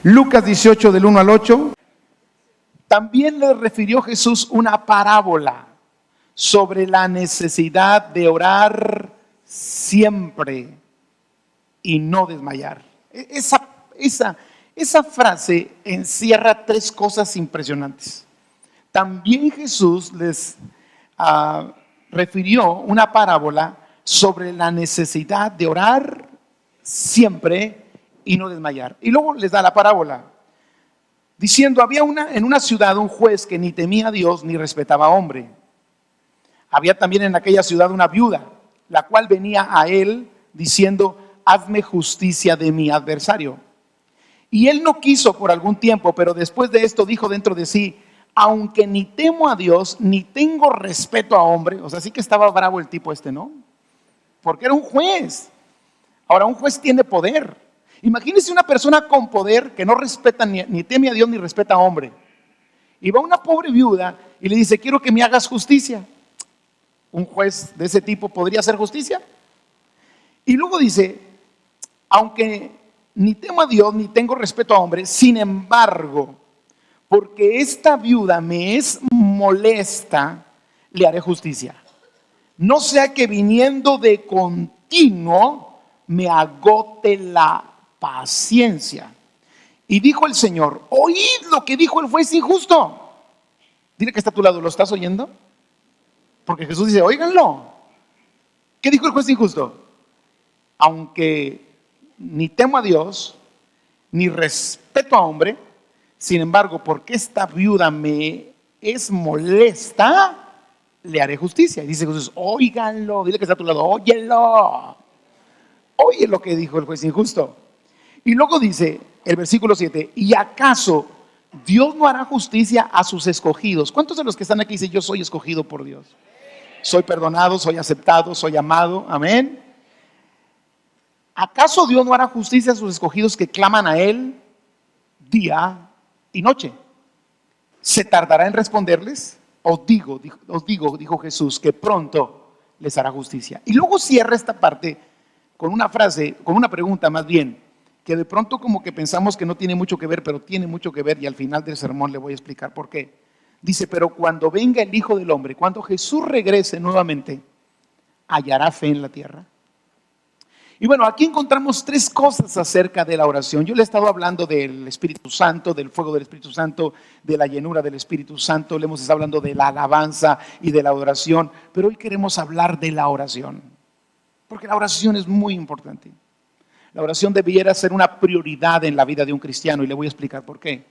Lucas 18 del 1 al 8. También le refirió Jesús una parábola sobre la necesidad de orar siempre y no desmayar. Esa frase encierra tres cosas impresionantes. También Jesús les refirió una parábola sobre la necesidad de orar siempre y no desmayar. Y luego les da la parábola diciendo: había en una ciudad un juez que ni temía a Dios ni respetaba a hombre. Había también en aquella ciudad una viuda, la cual venía a él diciendo: hazme justicia de mi adversario. Y él no quiso por algún tiempo, pero después de esto dijo dentro de sí: aunque ni temo a Dios, ni tengo respeto a hombre. O sea, sí que estaba bravo el tipo ¿no? Porque era un juez. Ahora, un juez tiene poder. Imagínese una persona con poder que no respeta ni teme a Dios ni respeta a hombre. Y va una pobre viuda y le dice: quiero que me hagas justicia. ¿Un juez de ese tipo podría hacer justicia? Y luego dice: aunque ni temo a Dios ni tengo respeto a hombre, sin embargo, porque esta viuda me es molesta, le haré justicia. No sea que viniendo de continuo me agote la paciencia. Y dijo el Señor: oíd lo que dijo el juez injusto. Dile que está a tu lado: ¿lo estás oyendo? Porque Jesús dice: óiganlo. ¿Qué dijo el juez injusto? Aunque ni temo a Dios, ni respeto a hombre, sin embargo, porque esta viuda me es molesta, le haré justicia. Y dice Jesús: óiganlo. Dile que está a tu lado: óyelo. Oye lo que dijo el juez injusto. Y luego dice el versículo 7: ¿y acaso Dios no hará justicia a sus escogidos? ¿Cuántos de los que están aquí dicen: yo soy escogido por Dios? Soy perdonado, soy aceptado, soy amado. Amén. ¿Acaso Dios no hará justicia a sus escogidos que claman a Él día y noche? ¿Se tardará en responderles? Os digo, dijo Jesús, que pronto les hará justicia. Y luego cierra esta parte con una frase, con una pregunta más bien, que de pronto como que pensamos que no tiene mucho que ver, pero tiene mucho que ver, y al final del sermón le voy a explicar por qué. Dice: pero cuando venga el Hijo del Hombre, cuando Jesús regrese nuevamente, ¿hallará fe en la tierra? Y bueno, aquí encontramos tres cosas acerca de la oración. Yo le he estado hablando del Espíritu Santo, del fuego del Espíritu Santo, de la llenura del Espíritu Santo. Le hemos estado hablando de la alabanza y de la adoración. Pero hoy queremos hablar de la oración, porque la oración es muy importante. La oración debiera ser una prioridad en la vida de un cristiano, y le voy a explicar por qué.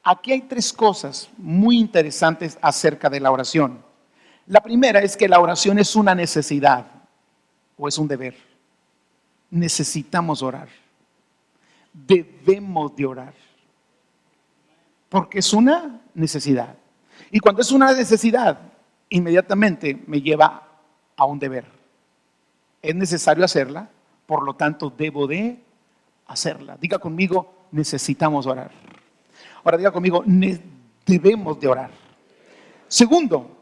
Aquí hay tres cosas muy interesantes acerca de la oración. La primera es que la oración es una necesidad o es un deber. Necesitamos orar. Debemos de orar. Porque es una necesidad. Y cuando es una necesidad, inmediatamente me lleva a un deber. Es necesario hacerla, por lo tanto debo de hacerla. Diga conmigo: necesitamos orar. Ahora diga conmigo: debemos de orar. Segundo,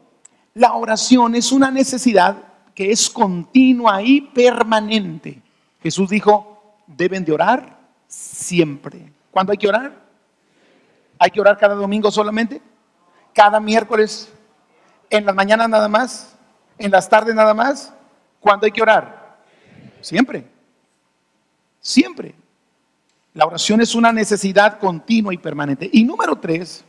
la oración es una necesidad que es continua y permanente. Jesús dijo: deben de orar siempre. ¿Cuándo hay que orar? ¿Hay que orar cada domingo solamente? ¿Cada miércoles? ¿En las mañanas nada más? ¿En las tardes nada más? ¿Cuándo hay que orar? Siempre. Siempre. La oración es una necesidad continua y permanente. Y número 3,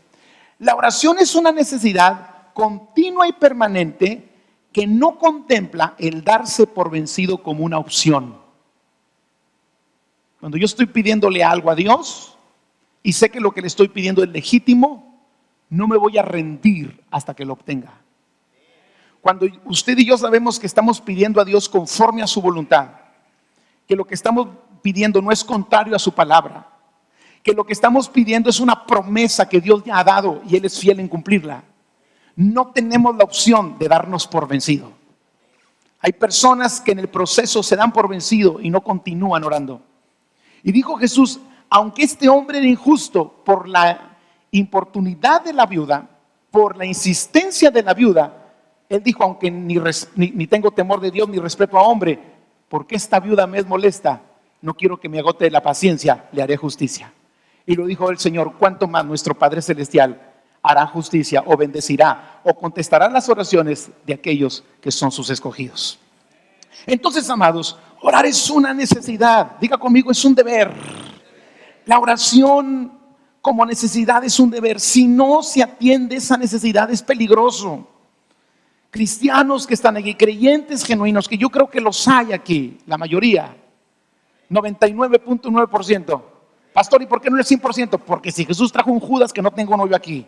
la oración es una necesidad continua y permanente que no contempla el darse por vencido como una opción. Cuando yo estoy pidiéndole algo a Dios y sé que lo que le estoy pidiendo es legítimo, no me voy a rendir hasta que lo obtenga. Cuando usted y yo sabemos que estamos pidiendo a Dios conforme a su voluntad, que lo que estamos pidiendo no es contrario a su palabra, que lo que estamos pidiendo es una promesa que Dios ya ha dado y Él es fiel en cumplirla, no tenemos la opción de darnos por vencido. Hay personas que en el proceso se dan por vencido y no continúan orando. Y dijo Jesús: aunque este hombre era injusto, por la importunidad de la viuda, por la insistencia de la viuda, Él dijo: aunque ni tengo temor de Dios ni respeto a hombre, porque esta viuda me es molesta, no quiero que me agote la paciencia, le haré justicia. Y lo dijo el Señor: cuánto más nuestro Padre Celestial hará justicia, o bendecirá, o contestará las oraciones de aquellos que son sus escogidos. Entonces, amados, orar es una necesidad. Diga conmigo, es un deber. La oración como necesidad es un deber. Si no se atiende esa necesidad, es peligroso. Cristianos que están aquí, creyentes genuinos, que yo creo que los hay aquí, la mayoría, 99.9%. Pastor, ¿y por qué no el 100%? Porque si Jesús trajo un Judas, que no tengo novio aquí.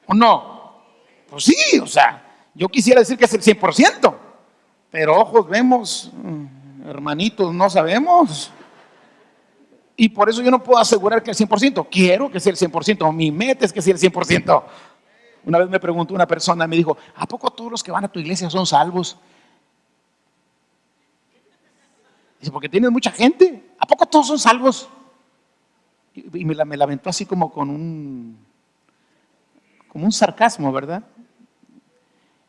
¿O no? Pues sí, o sea, yo quisiera decir que es el 100%, pero ojos vemos, hermanitos no sabemos. Y por eso yo no puedo asegurar que el 100%. Quiero que sea el 100%. Mi meta es que sea el 100%. Una vez me preguntó una persona, me dijo: ¿a poco todos los que van a tu iglesia son salvos? Dice: porque tienes mucha gente. ¿A poco todos son salvos? Y me la aventó así como con un sarcasmo, ¿verdad?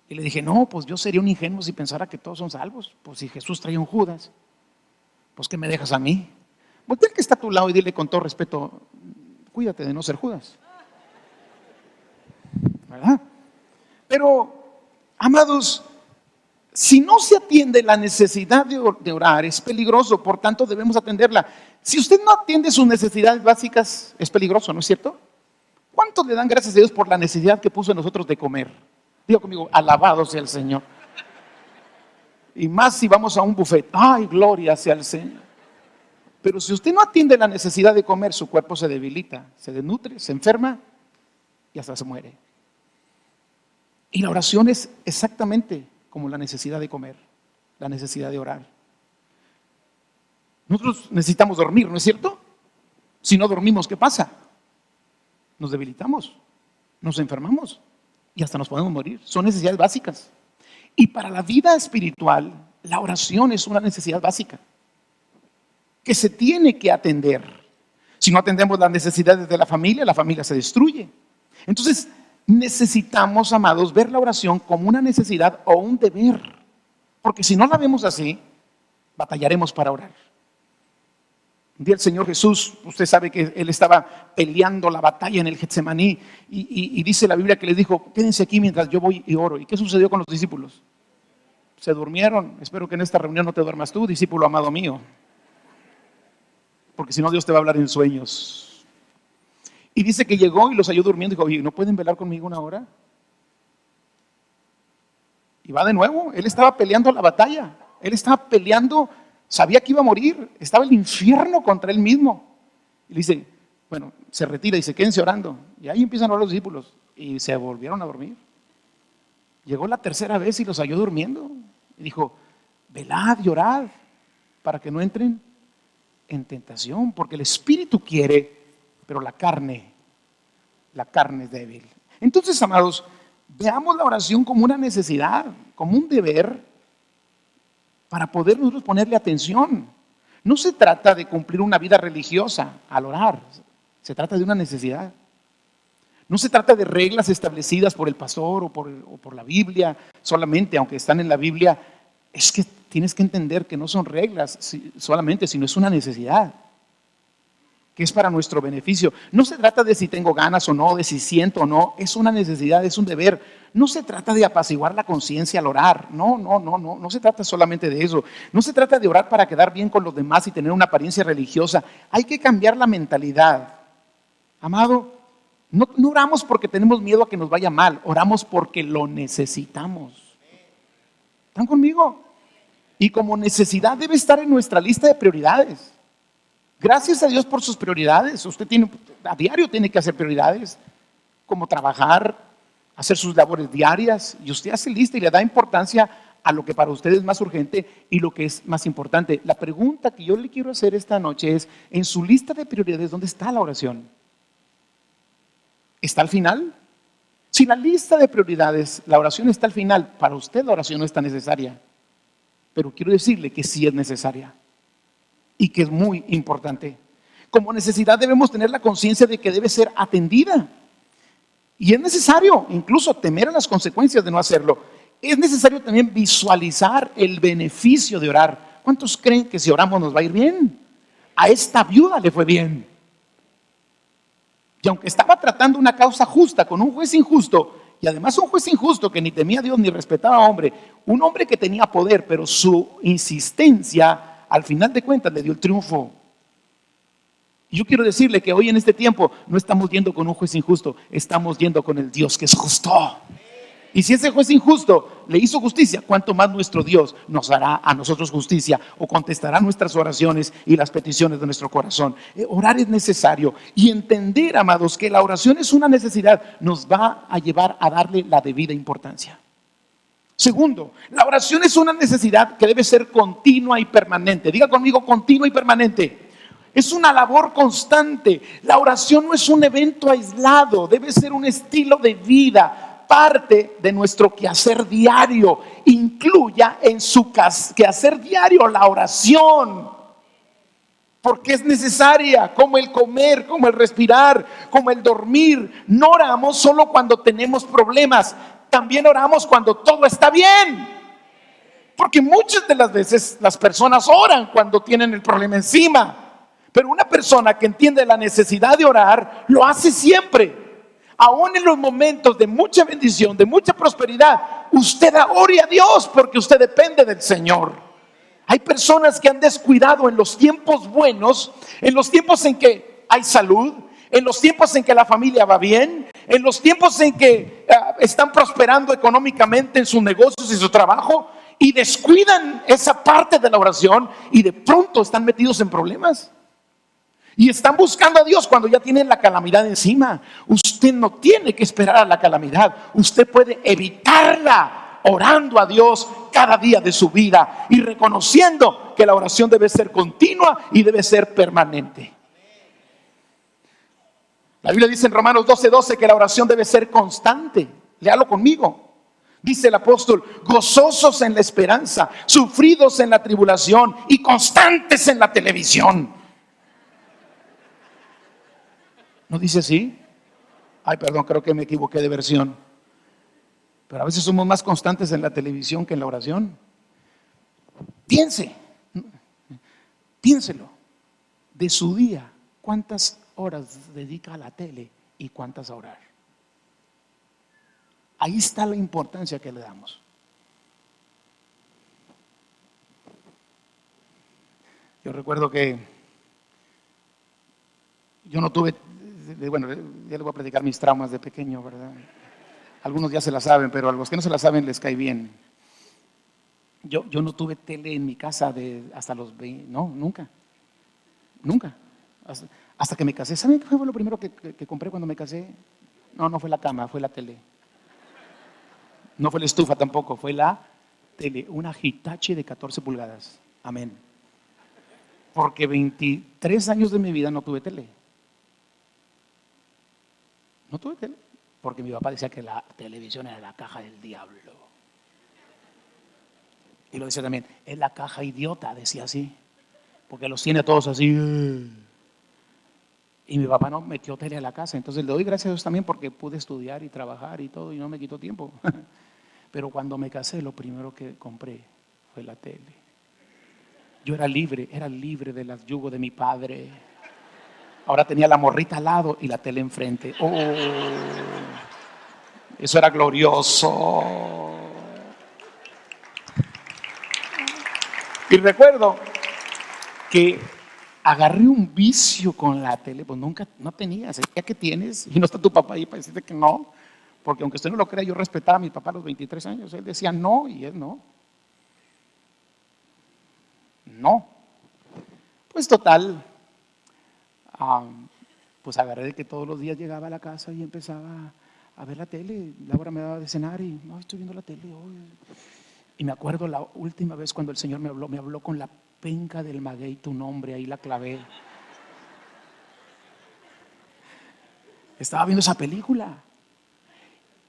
Y le dije: no, pues yo sería un ingenuo si pensara que todos son salvos. Pues si Jesús traía un Judas, pues ¿qué me dejas a mí? Voltea al que está a tu lado y dile con todo respeto: cuídate de no ser Judas, ¿verdad? Pero, amados, si no se atiende la necesidad de orar, es peligroso. Por tanto, debemos atenderla. Si usted no atiende sus necesidades básicas, es peligroso, ¿no es cierto? ¿Cuántos le dan gracias a Dios por la necesidad que puso en nosotros de comer? Diga conmigo: alabado sea el Señor. Y más si vamos a un buffet: ay, gloria sea el Señor. Pero si usted no atiende la necesidad de comer, su cuerpo se debilita, se desnutre, se enferma y hasta se muere. Y la oración es exactamente como la necesidad de comer, la necesidad de orar. Nosotros necesitamos dormir, ¿no es cierto? Si no dormimos, ¿qué pasa? Nos debilitamos, nos enfermamos y hasta nos podemos morir. Son necesidades básicas. Y para la vida espiritual, la oración es una necesidad básica que se tiene que atender. Si no atendemos las necesidades de la familia se destruye. Entonces, necesitamos, amados, ver la oración como una necesidad o un deber. Porque si no la vemos así, batallaremos para orar. Un día el Señor Jesús, usted sabe que Él estaba peleando la batalla en el Getsemaní, y dice la Biblia que les dijo: quédense aquí mientras yo voy y oro. ¿Y qué sucedió con los discípulos? Se durmieron. Espero que en esta reunión no te duermas tú, discípulo amado mío, porque si no, Dios te va a hablar en sueños. Y dice que llegó y los halló durmiendo y dijo: oye, ¿no pueden velar conmigo una hora? Y va de nuevo. Él estaba peleando la batalla. Él estaba peleando, sabía que iba a morir. Estaba el infierno contra él mismo. Y le dice, bueno, se retira y dice: quédense orando. Y ahí empiezan a orar los discípulos. Y se volvieron a dormir. Llegó la tercera vez y los halló durmiendo. Y dijo: velad y orad para que no entren en tentación, porque el espíritu quiere, pero la carne es débil. Entonces, amados, veamos la oración como una necesidad, como un deber, para poder nosotros ponerle atención. No se trata de cumplir una vida religiosa al orar, se trata de una necesidad. No se trata de reglas establecidas por el pastor o por la Biblia solamente, aunque están en la Biblia. Es que tienes que entender que no son reglas solamente, sino es una necesidad que es para nuestro beneficio. No se trata de si tengo ganas o no, de si siento o no. Es una necesidad, es un deber. No se trata de apaciguar la conciencia al orar. No se trata solamente de eso. No se trata de orar para quedar bien con los demás y tener una apariencia religiosa. Hay que cambiar la mentalidad. Amado, no oramos porque tenemos miedo a que nos vaya mal. Oramos porque lo necesitamos. ¿Están conmigo? Y como necesidad debe estar en nuestra lista de prioridades. Gracias a Dios por sus prioridades. Usted a diario tiene que hacer prioridades, como trabajar, hacer sus labores diarias, y usted hace lista y le da importancia a lo que para usted es más urgente y lo que es más importante. La pregunta que yo le quiero hacer esta noche es: en su lista de prioridades, ¿dónde está la oración? ¿Está al final? Si la lista de prioridades, la oración está al final, para usted la oración no está necesaria. Pero quiero decirle que sí es necesaria y que es muy importante. Como necesidad debemos tener la conciencia de que debe ser atendida. Y es necesario incluso temer a las consecuencias de no hacerlo. Es necesario también visualizar el beneficio de orar. ¿Cuántos creen que si oramos nos va a ir bien? A esta viuda le fue bien. Y aunque estaba tratando una causa justa con un juez injusto, y además un juez injusto que ni temía a Dios ni respetaba a hombre, un hombre que tenía poder, pero su insistencia al final de cuentas le dio el triunfo. Y yo quiero decirle que hoy en este tiempo no estamos yendo con un juez injusto, estamos yendo con el Dios que es justo. Y si ese juez injusto le hizo justicia, ¿cuánto más nuestro Dios nos hará a nosotros justicia o contestará nuestras oraciones y las peticiones de nuestro corazón? Orar es necesario, y entender, amados, que la oración es una necesidad nos va a llevar a darle la debida importancia. Segundo, la oración es una necesidad que debe ser continua y permanente. Diga conmigo, continua y permanente. Es una labor constante. La oración no es un evento aislado, debe ser un estilo de vida, parte de nuestro quehacer diario. Incluya en su quehacer diario la oración, porque es necesaria, como el comer, como el respirar, como el dormir. No oramos solo cuando tenemos problemas, también oramos cuando todo está bien. Porque muchas de las veces las personas oran cuando tienen el problema encima, pero una persona que entiende la necesidad de orar lo hace siempre. Aún en los momentos de mucha bendición, de mucha prosperidad, usted ore a Dios porque usted depende del Señor. Hay personas que han descuidado en los tiempos buenos, en los tiempos en que hay salud, en los tiempos en que la familia va bien, en los tiempos en que están prosperando económicamente en sus negocios y su trabajo, y descuidan esa parte de la oración y de pronto están metidos en problemas. Y están buscando a Dios cuando ya tienen la calamidad encima. Usted no tiene que esperar a la calamidad. Usted puede evitarla orando a Dios cada día de su vida y reconociendo que la oración debe ser continua y debe ser permanente. La Biblia dice en Romanos 12:12 que la oración debe ser constante. Léalo conmigo. Dice el apóstol: gozosos en la esperanza, sufridos en la tribulación y constantes en la televisión. ¿No dice así? Ay, perdón, creo que me equivoqué de versión. Pero a veces somos más constantes en la televisión que en la oración. Piénselo. De su día, ¿cuántas horas dedica a la tele y cuántas a orar? Ahí está la importancia que le damos. Yo recuerdo que yo no tuve, bueno, ya les voy a platicar mis traumas de pequeño, ¿verdad? Algunos ya se la saben, pero a los que no se la saben les cae bien. Yo no tuve tele en mi casa hasta los 20, no, nunca. Hasta que me casé. ¿Saben qué fue lo primero que compré cuando me casé? No fue la cama, fue la tele. No fue la estufa tampoco, fue la tele, una Hitachi de 14 pulgadas. Amén. Porque 23 años de mi vida no tuve tele. No tuve tele, porque mi papá decía que la televisión era la caja del diablo. Y lo decía también, es la caja idiota, decía así, porque los tiene todos así. Y mi papá no metió tele a la casa. Entonces le doy gracias a Dios también porque pude estudiar y trabajar y todo y no me quitó tiempo. Pero cuando me casé, lo primero que compré fue la tele. Yo era libre del yugo de mi padre. Ahora tenía la morrita al lado y la tele enfrente. Oh, eso era glorioso. Y recuerdo que agarré un vicio con la tele, pues nunca, no tenías, ya que tienes, y no está tu papá ahí para decirte que no, porque aunque usted no lo crea, yo respetaba a mi papá a los 23 años, él decía no y él no. Pues total, pues agarré de que todos los días llegaba a la casa y empezaba a ver la tele. Laura me daba de cenar y no, estoy viendo la tele hoy. Y me acuerdo la última vez cuando el Señor me habló con la penca del maguey, tu nombre, ahí la clavé. Estaba viendo esa película.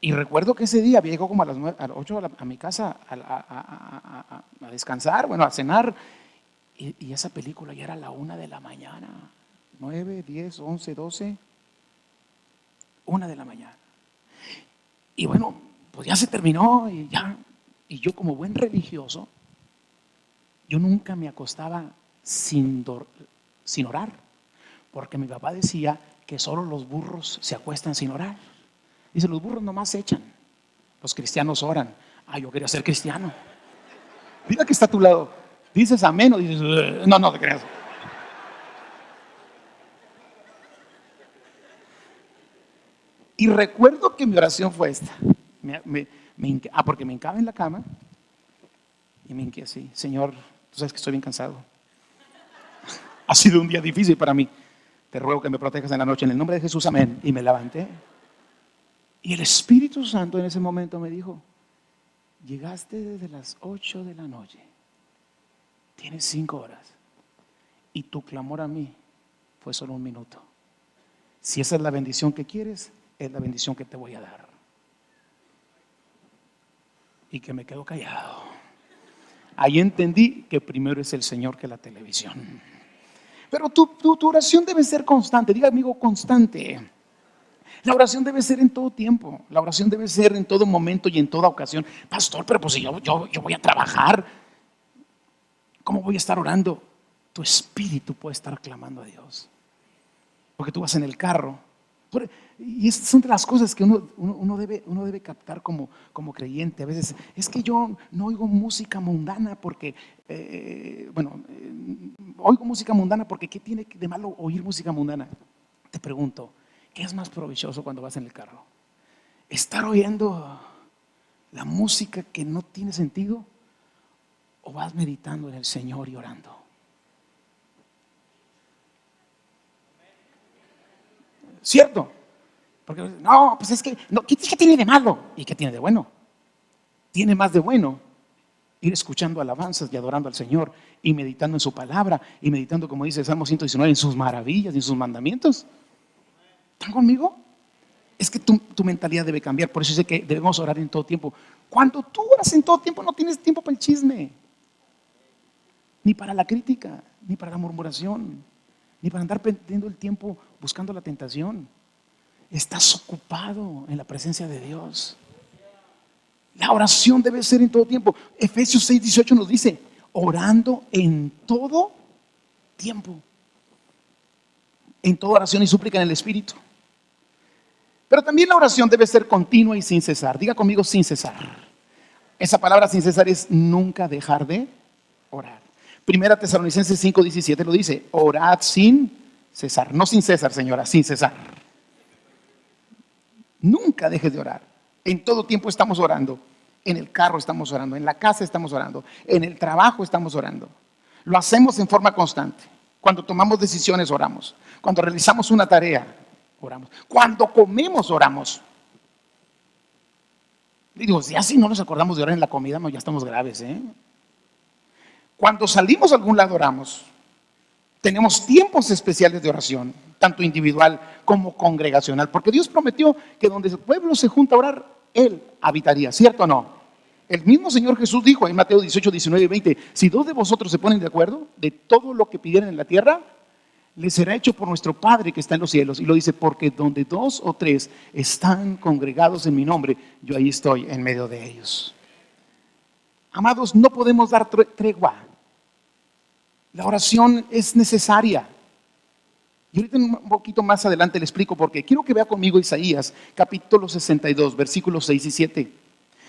Y recuerdo que ese día llegó como a las 8 a mi casa a descansar, bueno, a cenar. Y esa película ya era la 1 de la mañana. 9, 10, 11, 12. 1 de la mañana. Y bueno, pues ya se terminó y ya. Y yo como buen religioso, yo nunca me acostaba sin sin orar, porque mi papá decía que solo los burros se acuestan sin orar. Dice, los burros nomás se echan, los cristianos oran. Yo quería ser cristiano. Mira que está a tu lado, dices amén o dices, no te creas. Y recuerdo que mi oración fue esta. Porque me hincaba en la cama y me hinqué así. Señor, tú sabes que estoy bien cansado. Ha sido un día difícil para mí. Te ruego que me protejas en la noche. En el nombre de Jesús, amén. Y me levanté. Y el Espíritu Santo en ese momento me dijo, llegaste desde las 8 de la noche. Tienes 5 horas. Y tu clamor a mí fue solo 1 minuto. Si esa es la bendición que quieres, es la bendición que te voy a dar. Y que me quedo callado. Ahí entendí que primero es el Señor que la televisión. Pero tu oración debe ser constante. Diga, amigo, constante. La oración debe ser en todo tiempo. La oración debe ser en todo momento y en toda ocasión. Pastor, pero pues si yo voy a trabajar, ¿cómo voy a estar orando? Tu espíritu puede estar clamando a Dios. Porque tú vas en el carro. Y estas son de las cosas que uno debe captar como creyente. A veces es que yo no oigo música mundana porque, oigo música mundana porque ¿qué tiene de malo oír música mundana? Te pregunto, ¿qué es más provechoso cuando vas en el carro? ¿Estar oyendo la música que no tiene sentido o vas meditando en el Señor y orando? ¿Cierto? Porque no, pues es que, no, ¿qué tiene de malo? ¿Y qué tiene de bueno? Tiene más de bueno ir escuchando alabanzas y adorando al Señor y meditando en su palabra y meditando, como dice el Salmo 119, en sus maravillas y en sus mandamientos. ¿Están conmigo? Es que tu mentalidad debe cambiar. Por eso dice que debemos orar en todo tiempo. Cuando tú oras en todo tiempo, no tienes tiempo para el chisme, ni para la crítica, ni para la murmuración, ni para andar perdiendo el tiempo buscando la tentación. Estás ocupado en la presencia de Dios. La oración debe ser en todo tiempo. Efesios 6:18 nos dice, orando en todo tiempo, en toda oración y súplica en el Espíritu. Pero también la oración debe ser continua y sin cesar. Diga conmigo, sin cesar. Esa palabra sin cesar es nunca dejar de orar. Primera Tesalonicenses 5:17 lo dice, orad sin cesar. No sin cesar, señora, sin cesar. Nunca dejes de orar. En todo tiempo estamos orando. En el carro estamos orando, en la casa estamos orando, en el trabajo estamos orando. Lo hacemos en forma constante. Cuando tomamos decisiones oramos. Cuando realizamos una tarea oramos. Cuando comemos oramos. Y digo, si así no nos acordamos de orar en la comida, no, ya estamos graves, ¿eh? Cuando salimos a algún lado oramos. Tenemos tiempos especiales de oración, tanto individual como congregacional, porque Dios prometió que donde el pueblo se junta a orar, Él habitaría, ¿cierto o no? El mismo Señor Jesús dijo en Mateo 18, 19 y 20, si 2 de vosotros se ponen de acuerdo de todo lo que pidieran en la tierra, les será hecho por nuestro Padre que está en los cielos. Y lo dice, porque donde 2 o 3 están congregados en mi nombre, yo ahí estoy en medio de ellos. Amados, no podemos dar tregua. La oración es necesaria. Y ahorita un poquito más adelante le explico por qué. Quiero que vea conmigo Isaías, capítulo 62, versículos 6 y 7.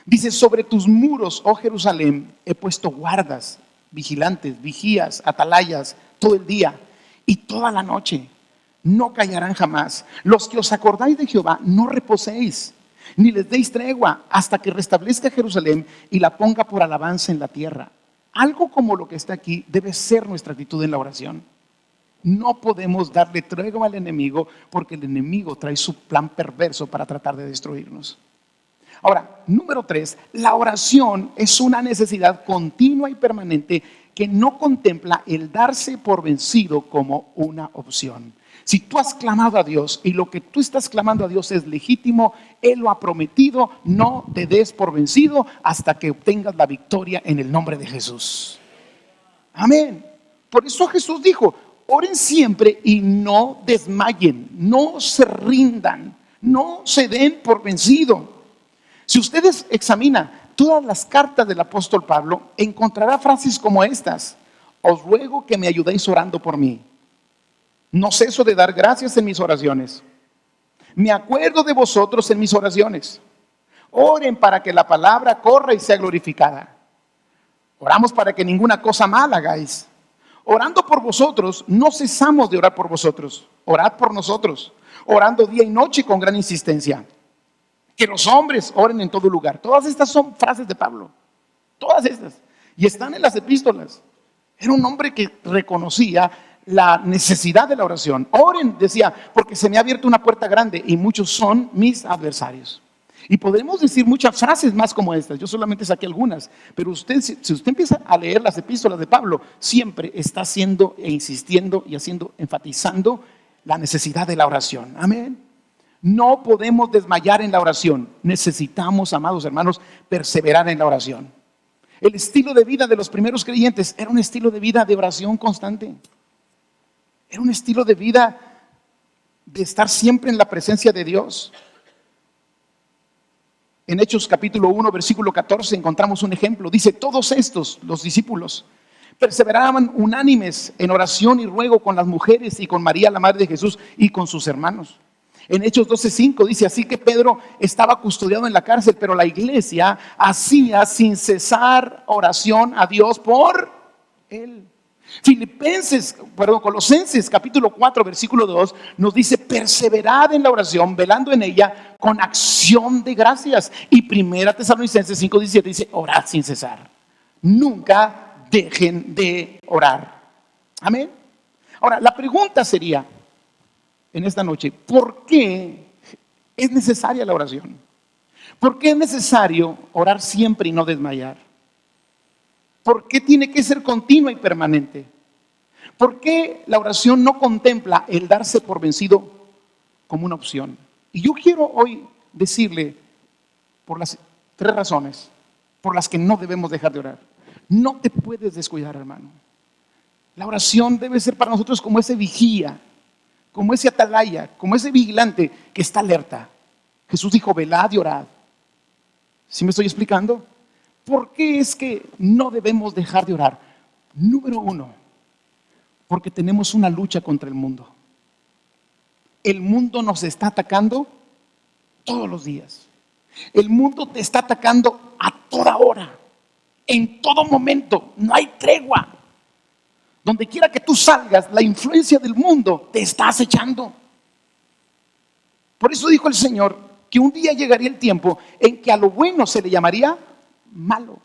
Dice, sobre tus muros, oh Jerusalén, he puesto guardas, vigilantes, vigías, atalayas, todo el día y toda la noche. No callarán jamás. Los que os acordáis de Jehová, no reposéis, ni les deis tregua, hasta que restablezca Jerusalén y la ponga por alabanza en la tierra. Algo como lo que está aquí debe ser nuestra actitud en la oración. No podemos darle tregua al enemigo porque el enemigo trae su plan perverso para tratar de destruirnos. Ahora, número 3, la oración es una necesidad continua y permanente que no contempla el darse por vencido como una opción. Si tú has clamado a Dios y lo que tú estás clamando a Dios es legítimo, Él lo ha prometido, no te des por vencido hasta que obtengas la victoria en el nombre de Jesús. Amén. Por eso Jesús dijo, oren siempre y no desmayen, no se rindan, no se den por vencido. Si ustedes examinan todas las cartas del apóstol Pablo, encontrará frases como estas: os ruego que me ayudéis orando por mí. No ceso de dar gracias en mis oraciones. Me acuerdo de vosotros en mis oraciones. Oren para que la palabra corra y sea glorificada. Oramos para que ninguna cosa mala hagáis. Orando por vosotros, no cesamos de orar por vosotros. Orad por nosotros, orando día y noche con gran insistencia. Que los hombres oren en todo lugar. Todas estas son frases de Pablo. Todas estas. Y están en las epístolas. Era un hombre que reconocía la necesidad de la oración. Oren, decía, porque se me ha abierto una puerta grande y muchos son mis adversarios. Y podemos decir muchas frases más como estas. Yo solamente saqué algunas. Pero usted, si usted empieza a leer las epístolas de Pablo, siempre está haciendo e insistiendo y enfatizando la necesidad de la oración. Amén. No podemos desmayar en la oración. Necesitamos, amados hermanos, perseverar en la oración. El estilo de vida de los primeros creyentes era un estilo de vida de oración constante. Era un estilo de vida de estar siempre en la presencia de Dios. En Hechos capítulo 1, versículo 14 encontramos un ejemplo. Dice, todos estos, los discípulos, perseveraban unánimes en oración y ruego con las mujeres y con María, la madre de Jesús, y con sus hermanos. En Hechos 12:5 dice, así que Pedro estaba custodiado en la cárcel, pero la iglesia hacía sin cesar oración a Dios por él. Colosenses capítulo 4 versículo 2 nos dice, perseverad en la oración, velando en ella con acción de gracias. Y primera Tesalonicenses 5:17 dice, orad sin cesar. Nunca dejen de orar. Amén. Ahora, la pregunta sería en esta noche, ¿por qué es necesaria la oración? ¿Por qué es necesario orar siempre y no desmayar? ¿Por qué tiene que ser continua y permanente? ¿Por qué la oración no contempla el darse por vencido como una opción? Y yo quiero hoy decirle por las 3 razones por las que no debemos dejar de orar. No te puedes descuidar, hermano. La oración debe ser para nosotros como ese vigía, como ese atalaya, como ese vigilante que está alerta. Jesús dijo, velad y orad. ¿Sí me estoy explicando? ¿Por qué es que no debemos dejar de orar? Número 1, porque tenemos una lucha contra el mundo. El mundo nos está atacando todos los días. El mundo te está atacando a toda hora, en todo momento. No hay tregua. Donde quiera que tú salgas, la influencia del mundo te está acechando. Por eso dijo el Señor que un día llegaría el tiempo en que a lo bueno se le llamaría malo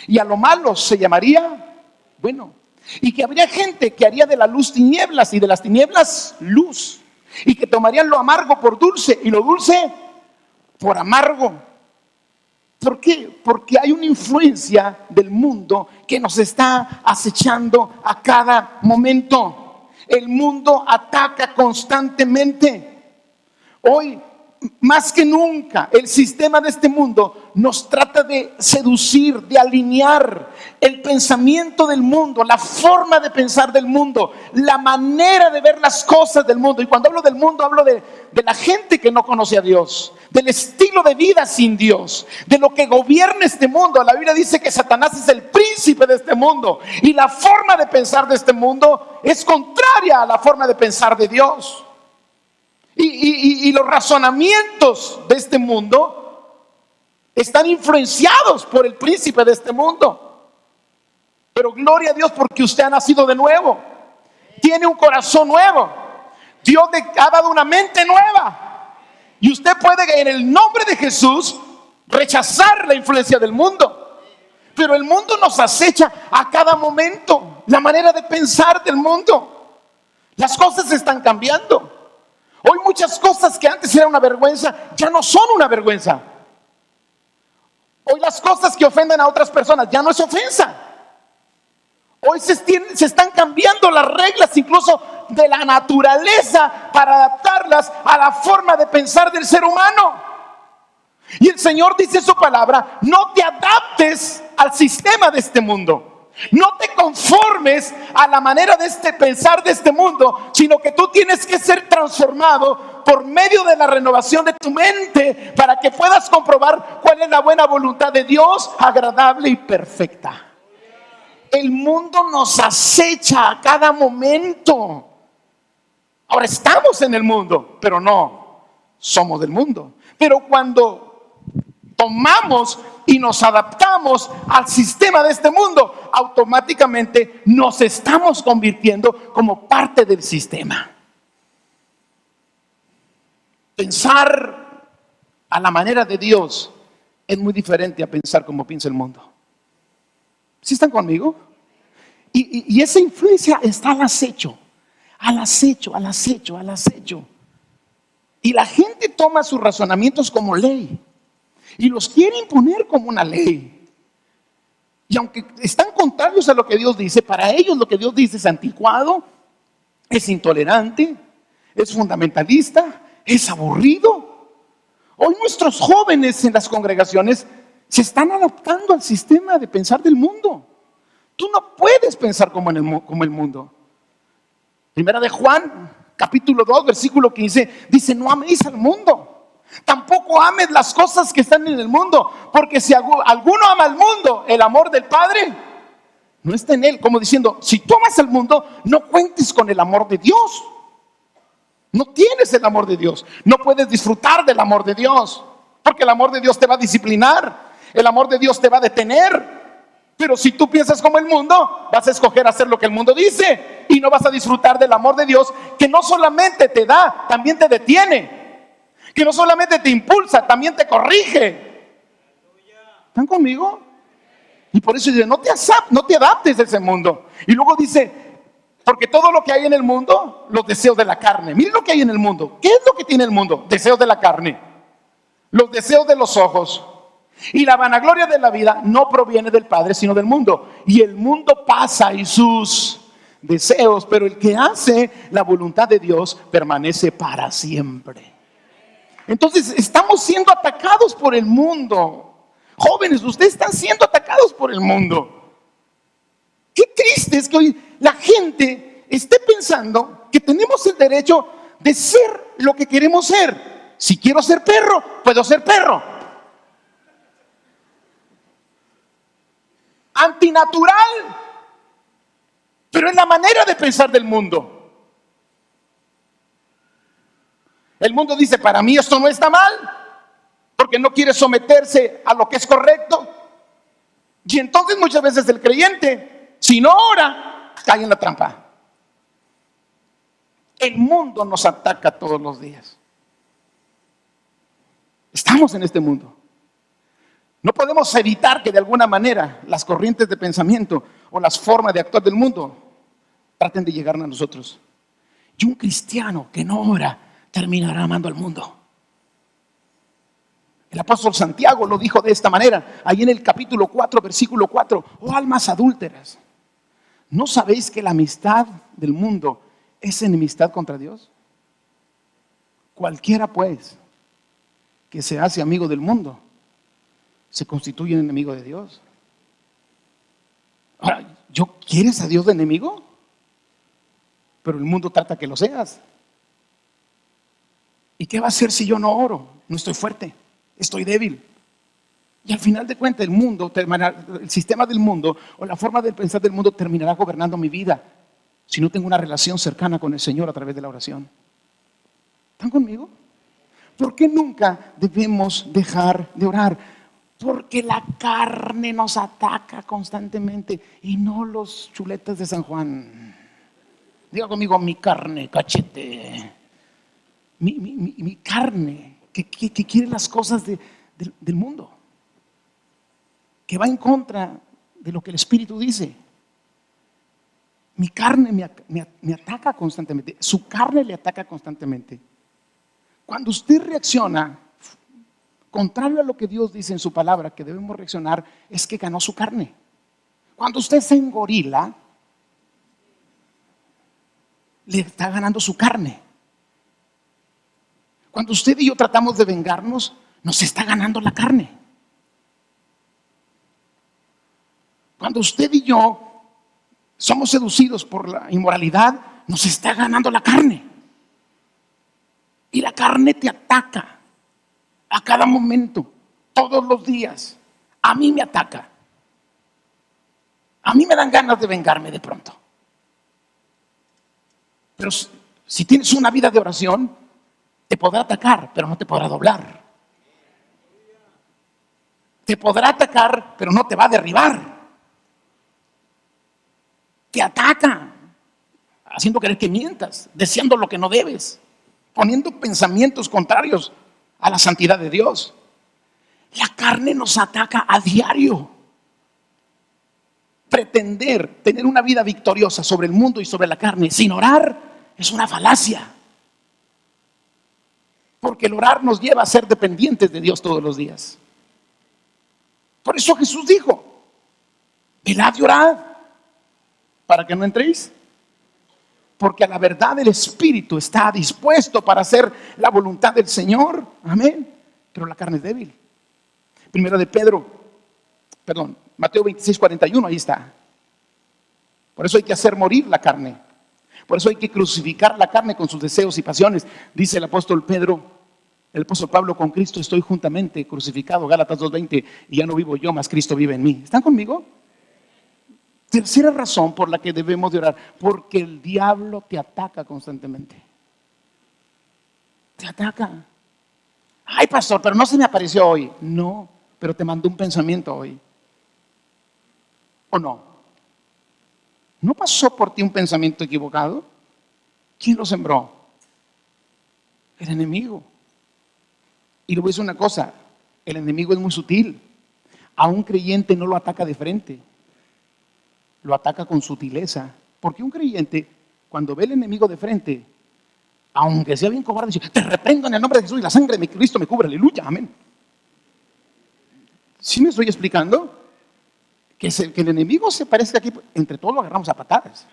y a lo malo se llamaría bueno, y que habría gente que haría de la luz tinieblas y de las tinieblas luz, y que tomarían lo amargo por dulce y lo dulce por amargo. ¿Por qué? Porque hay una influencia del mundo que nos está acechando a cada momento. El mundo ataca constantemente. Hoy, más que nunca, el sistema de este mundo nos trata de seducir, de alinear el pensamiento del mundo, la forma de pensar del mundo, la manera de ver las cosas del mundo. Y cuando hablo del mundo, hablo de la gente que no conoce a Dios, del estilo de vida sin Dios, de lo que gobierna este mundo. La Biblia dice que Satanás es el príncipe de este mundo y la forma de pensar de este mundo es contraria a la forma de pensar de Dios. Y los razonamientos de este mundo están influenciados por el príncipe de este mundo. Pero gloria a Dios porque usted ha nacido de nuevo, tiene un corazón nuevo, Dios le ha dado una mente nueva, y usted puede en el nombre de Jesús rechazar la influencia del mundo. Pero el mundo nos acecha a cada momento, la manera de pensar del mundo. Las cosas están cambiando. Hoy muchas cosas que antes eran una vergüenza ya no son una vergüenza. Hoy las cosas que ofenden a otras personas ya no es ofensa. Hoy se están cambiando las reglas incluso de la naturaleza para adaptarlas a la forma de pensar del ser humano. Y el Señor dice en su palabra, no te adaptes al sistema de este mundo. No te conformes a la manera de pensar de este mundo, sino que tú tienes que ser transformado por medio de la renovación de tu mente para que puedas comprobar cuál es la buena voluntad de Dios, agradable y perfecta. El mundo nos acecha a cada momento. Ahora estamos en el mundo, pero no somos del mundo. Pero cuando tomamos y nos adaptamos al sistema de este mundo, automáticamente nos estamos convirtiendo como parte del sistema. Pensar a la manera de Dios es muy diferente a pensar como piensa el mundo. ¿Sí están conmigo? Y esa influencia está al acecho, al acecho, al acecho, al acecho. Y la gente toma sus razonamientos como ley y los quiere imponer como una ley. Y aunque están contrarios a lo que Dios dice, para ellos lo que Dios dice es anticuado, es intolerante, es fundamentalista, es aburrido. Hoy nuestros jóvenes en las congregaciones se están adaptando al sistema de pensar del mundo. Tú no puedes pensar como el mundo. Primera de Juan, capítulo 2, versículo 15, dice: no améis al mundo, tampoco ames las cosas que están en el mundo, porque si alguno ama al mundo, el amor del Padre no está en él. Como diciendo, si tú amas al mundo, no cuentes con el amor de Dios. No tienes el amor de Dios, no puedes disfrutar del amor de Dios, porque el amor de Dios te va a disciplinar, el amor de Dios te va a detener. Pero si tú piensas como el mundo, vas a escoger hacer lo que el mundo dice y no vas a disfrutar del amor de Dios, que no solamente te da, también te detiene, que no solamente te impulsa, también te corrige. ¿Están conmigo? Y por eso dice, no te adaptes a ese mundo. Y luego dice, porque todo lo que hay en el mundo, los deseos de la carne. Miren lo que hay en el mundo. ¿Qué es lo que tiene el mundo? Deseos de la carne, los deseos de los ojos. Y la vanagloria de la vida no proviene del Padre, sino del mundo. Y el mundo pasa y sus deseos, pero el que hace la voluntad de Dios permanece para siempre. Entonces estamos siendo atacados por el mundo. Jóvenes, ustedes están siendo atacados por el mundo. Qué triste es que hoy la gente esté pensando que tenemos el derecho de ser lo que queremos ser. Si quiero ser perro, puedo ser perro. Antinatural, pero es la manera de pensar del mundo. El mundo dice, para mí esto no está mal, porque no quiere someterse a lo que es correcto. Y entonces muchas veces el creyente, si no ora, cae en la trampa. El mundo nos ataca todos los días. Estamos en este mundo. No podemos evitar que de alguna manera las corrientes de pensamiento o las formas de actuar del mundo traten de llegar a nosotros. Y un cristiano que no ora terminará amando al mundo. El apóstol Santiago lo dijo de esta manera, ahí en el capítulo 4, versículo 4. Oh almas adúlteras, ¿no sabéis que la amistad del mundo es enemistad contra Dios? Cualquiera pues que se hace amigo del mundo se constituye un enemigo de Dios. Ahora, ¿quieres a Dios de enemigo? Pero el mundo trata que lo seas. ¿Y qué va a hacer si yo no oro? No estoy fuerte, estoy débil. Y al final de cuentas el sistema del mundo o la forma de pensar del mundo terminará gobernando mi vida si no tengo una relación cercana con el Señor a través de la oración. ¿Están conmigo? ¿Por qué nunca debemos dejar de orar? Porque la carne nos ataca constantemente y no los chuletas de San Juan. Diga conmigo, mi carne, cachete. Mi carne que quiere las cosas del mundo, que va en contra de lo que el Espíritu dice. Mi carne me ataca constantemente. Su carne le ataca constantemente. Cuando usted reacciona contrario a lo que Dios dice en su palabra que debemos reaccionar, es que ganó su carne. Cuando usted se engorila, le está ganando su carne. Cuando usted y yo tratamos de vengarnos, nos está ganando la carne. Cuando usted y yo somos seducidos por la inmoralidad, nos está ganando la carne. Y la carne te ataca a cada momento, todos los días. A mí me ataca. A mí me dan ganas de vengarme de pronto. Pero Si tienes una vida de oración, te podrá atacar, pero no te podrá doblar. Te podrá atacar, pero no te va a derribar. Te ataca, haciendo querer que mientas, deseando lo que no debes, poniendo pensamientos contrarios a la santidad de Dios. La carne nos ataca a diario. Pretender tener una vida victoriosa sobre el mundo y sobre la carne sin orar es una falacia. Porque el orar nos lleva a ser dependientes de Dios todos los días. Por eso Jesús dijo: velad y orad para que no entréis. Porque a la verdad el Espíritu está dispuesto para hacer la voluntad del Señor. Amén. Pero la carne es débil. Primera de Mateo 26:41, ahí está. Por eso hay que hacer morir la carne. Por eso hay que crucificar la carne con sus deseos y pasiones. Dice el apóstol Pablo: con Cristo estoy juntamente crucificado, Gálatas 2:20, y ya no vivo yo, mas Cristo vive en mí. ¿Están conmigo? Tercera razón por la que debemos de orar: porque el diablo te ataca constantemente. Te ataca. Ay, pastor, pero no se me apareció hoy. No, pero te mandó un pensamiento hoy. ¿O no? ¿No pasó por ti un pensamiento equivocado? ¿Quién lo sembró? El enemigo. Y le voy a decir una cosa: el enemigo es muy sutil. A un creyente no lo ataca de frente, lo ataca con sutileza. Porque un creyente, cuando ve al enemigo de frente, aunque sea bien cobarde, dice: te reprendo en el nombre de Jesús y la sangre de Cristo me cubre, aleluya, amén. ¿Sí me estoy explicando? Que el enemigo se parece aquí, entre todos lo agarramos a patadas.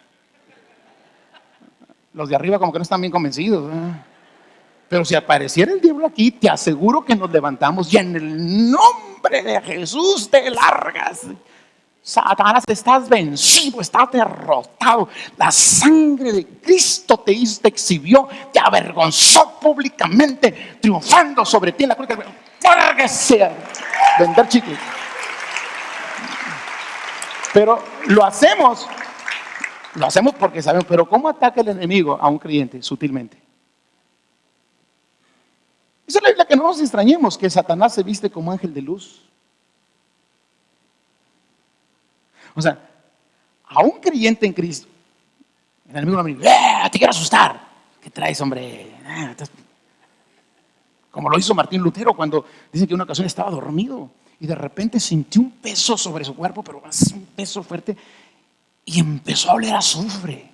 Los de arriba como que no están bien convencidos, ¿eh? Pero si apareciera el diablo aquí, te aseguro que nos levantamos y en el nombre de Jesús te largas. Satanás, estás vencido, estás derrotado. La sangre de Cristo te exhibió, te avergonzó públicamente, triunfando sobre ti en la cruz. ¡Para que sea! Vender chicles. Pero lo hacemos porque sabemos. Pero ¿cómo ataca el enemigo a un creyente? Sutilmente. Dice la Biblia que no nos extrañemos que Satanás se viste como ángel de luz. O sea, a un creyente en Cristo, el enemigo me dice: te quiero asustar. ¿Qué traes, hombre? Como lo hizo Martín Lutero cuando dicen que una ocasión estaba dormido y de repente sintió un peso sobre su cuerpo, pero un peso fuerte, y empezó a oler a azufre,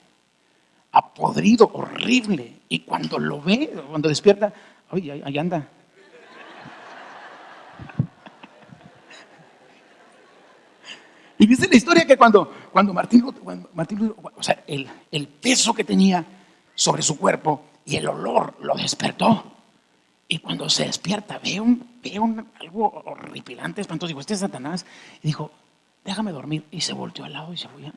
a podrido, horrible. Y cuando lo ve, cuando despierta, oye, ahí anda. Y dice la historia que cuando Martín Lutero, o sea, el peso que tenía sobre su cuerpo y el olor lo despertó. Y cuando se despierta, ve algo horripilante, espantoso. Dijo: este es Satanás. Y dijo: déjame dormir. Y se volteó al lado y se fue.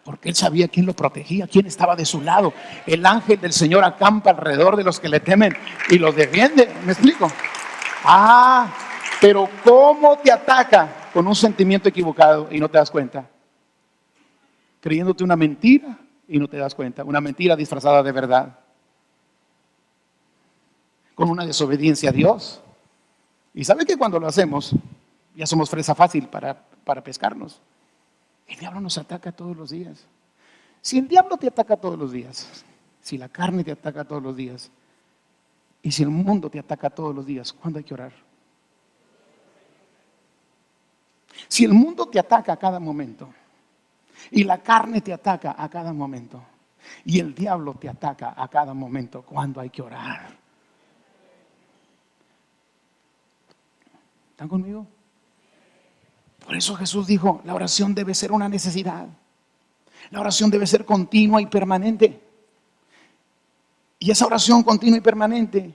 Porque él sabía quién lo protegía, quién estaba de su lado. El ángel del Señor acampa alrededor de los que le temen y los defiende. ¿Me explico? Pero ¿cómo te ataca? Con un sentimiento equivocado y no te das cuenta. Creyéndote una mentira y no te das cuenta. Una mentira disfrazada de verdad. Con una desobediencia a Dios. Y ¿sabe que cuando lo hacemos, ya somos presa fácil para pescarnos? El diablo nos ataca todos los días. Si el diablo te ataca todos los días, si la carne te ataca todos los días, y si el mundo te ataca todos los días, ¿cuándo hay que orar? Si el mundo te ataca a cada momento, y la carne te ataca a cada momento, y el diablo te ataca a cada momento, ¿cuándo hay que orar? ¿Están conmigo? Por eso Jesús dijo: la oración debe ser una necesidad. La oración debe ser continua y permanente. Y esa oración continua y permanente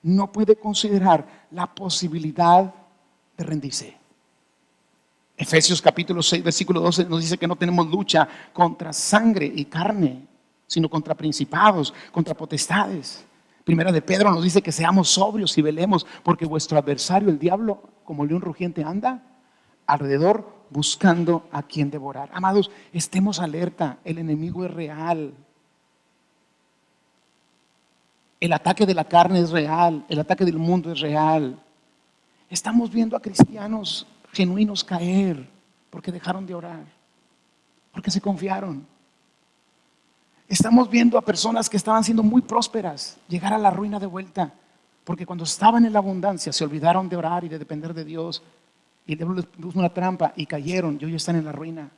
no puede considerar la posibilidad de rendirse. Efesios capítulo 6, versículo 12 nos dice que no tenemos lucha contra sangre y carne, sino contra principados, contra potestades. Primera de Pedro nos dice que seamos sobrios y velemos, porque vuestro adversario, el diablo, como león rugiente, anda alrededor buscando a quien devorar. Amados, estemos alerta, el enemigo es real. El ataque de la carne es real, el ataque del mundo es real. Estamos viendo a cristianos genuinos caer porque dejaron de orar, porque se confiaron. Estamos viendo a personas que estaban siendo muy prósperas llegar a la ruina de vuelta, porque cuando estaban en la abundancia se olvidaron de orar y de depender de Dios, y el diablo les puso una trampa y cayeron y hoy están en la ruina.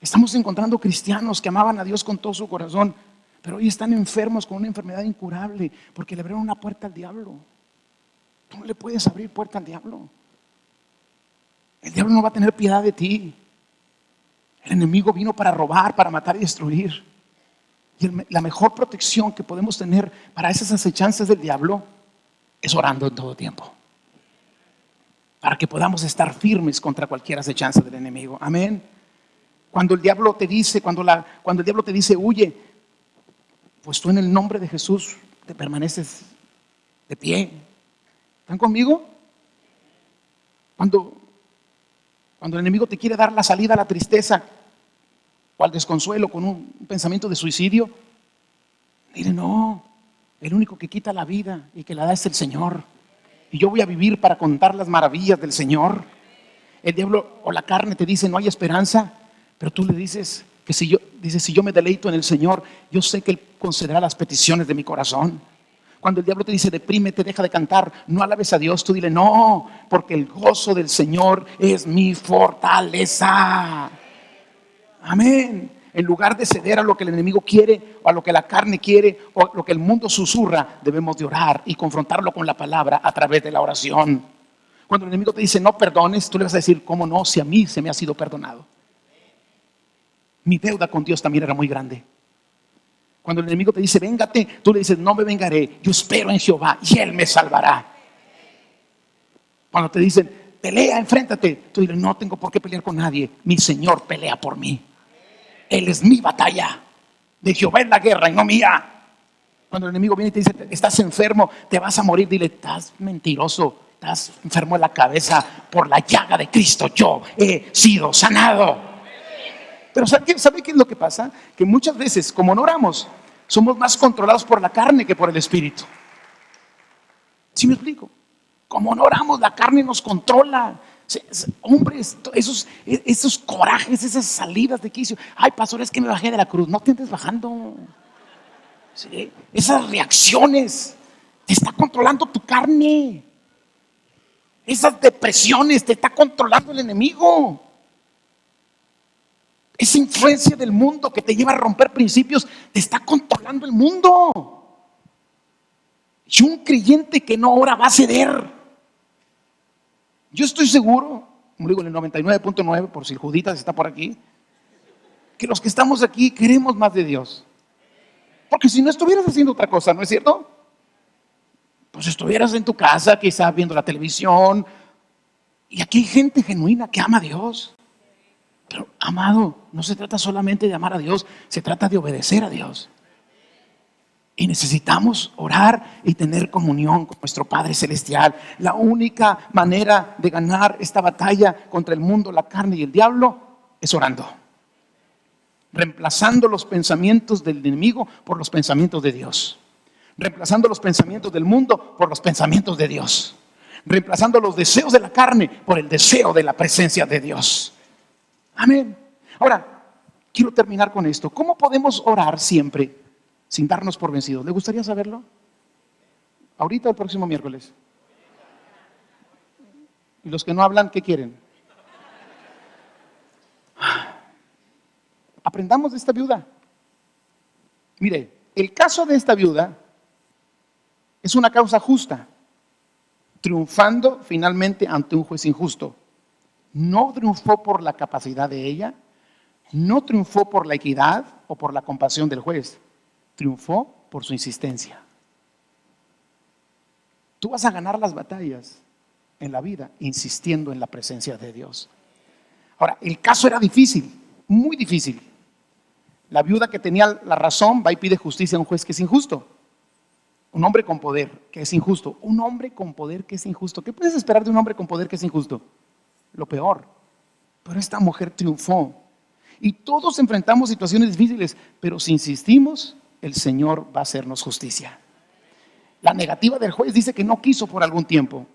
Estamos encontrando cristianos que amaban a Dios con todo su corazón, pero hoy están enfermos con una enfermedad incurable porque le abrieron una puerta al diablo. Tú no le puedes abrir puerta al diablo. El diablo no va a tener piedad de ti. El enemigo vino para robar, para matar y destruir. Y la mejor protección que podemos tener para esas acechanzas del diablo es orando en todo tiempo, para que podamos estar firmes contra cualquier acechanza del enemigo. Amén. Cuando el diablo te dice, cuando el diablo te dice huye, pues tú en el nombre de Jesús te permaneces de pie. ¿Están conmigo? Cuando el enemigo te quiere dar la salida a la tristeza o al desconsuelo con un pensamiento de suicidio, dile no, el único que quita la vida y que la da es el Señor. Y yo voy a vivir para contar las maravillas del Señor. El diablo o la carne te dice no hay esperanza, pero tú le dices que si yo me deleito en el Señor, yo sé que Él concederá las peticiones de mi corazón. Cuando el diablo te dice deprímete, deja de cantar, no alabes a Dios, tú dile no, porque el gozo del Señor es mi fortaleza. Amén. En lugar de ceder a lo que el enemigo quiere o a lo que la carne quiere o a lo que el mundo susurra, debemos de orar y confrontarlo con la palabra a través de la oración. Cuando el enemigo te dice no perdones, tú le vas a decir ¿cómo no? Si a mí se me ha sido perdonado. Mi deuda con Dios también era muy grande. Cuando el enemigo te dice véngate, tú le dices no me vengaré, yo espero en Jehová y Él me salvará. Cuando te dicen pelea, enfréntate, tú dices no tengo por qué pelear con nadie, mi Señor pelea por mí. Él es mi batalla, de Jehová es la guerra y no mía. Cuando el enemigo viene y te dice estás enfermo, te vas a morir, dile estás mentiroso, estás enfermo en la cabeza, por la llaga de Cristo yo he sido sanado. Pero ¿sabe qué es lo que pasa? Que muchas veces, como no oramos, somos más controlados por la carne que por el Espíritu. ¿Sí me explico? Como no oramos, la carne nos controla. Hombres, esos corajes, esas salidas de quicio. Ay, pastor, es que me bajé de la cruz. No te estés bajando. ¿Sí? Esas reacciones, te está controlando tu carne. Esas depresiones, te está controlando el enemigo. Esa influencia del mundo que te lleva a romper principios, te está controlando el mundo. Y un creyente que no ora va a ceder. Yo estoy seguro, como digo, en el 99.9, por si el Juditas está por aquí, que los que estamos aquí queremos más de Dios. Porque si no estuvieras haciendo otra cosa, ¿no es cierto? Pues estuvieras en tu casa, quizás viendo la televisión. Y aquí hay gente genuina que ama a Dios. Pero, amado, no se trata solamente de amar a Dios, se trata de obedecer a Dios. Y necesitamos orar y tener comunión con nuestro Padre Celestial. La única manera de ganar esta batalla contra el mundo, la carne y el diablo es orando. Reemplazando los pensamientos del enemigo por los pensamientos de Dios. Reemplazando los pensamientos del mundo por los pensamientos de Dios. Reemplazando los deseos de la carne por el deseo de la presencia de Dios. Amén. Ahora, quiero terminar con esto. ¿Cómo podemos orar siempre sin darnos por vencidos? ¿Le gustaría saberlo? ¿Ahorita o el próximo miércoles? ¿Y los que no hablan, qué quieren? Aprendamos de esta viuda. Mire, el caso de esta viuda es una causa justa, triunfando finalmente ante un juez injusto. No triunfó por la capacidad de ella, no triunfó por la equidad o por la compasión del juez, triunfó por su insistencia. Tú vas a ganar las batallas en la vida insistiendo en la presencia de Dios. Ahora, el caso era difícil, muy difícil. La viuda que tenía la razón va y pide justicia a un juez que es injusto. Un hombre con poder que es injusto. Un hombre con poder que es injusto. ¿Qué puedes esperar de un hombre con poder que es injusto? Lo peor. Pero esta mujer triunfó. Y todos enfrentamos situaciones difíciles, pero si insistimos, el Señor va a hacernos justicia. La negativa del juez dice que no quiso por algún tiempo,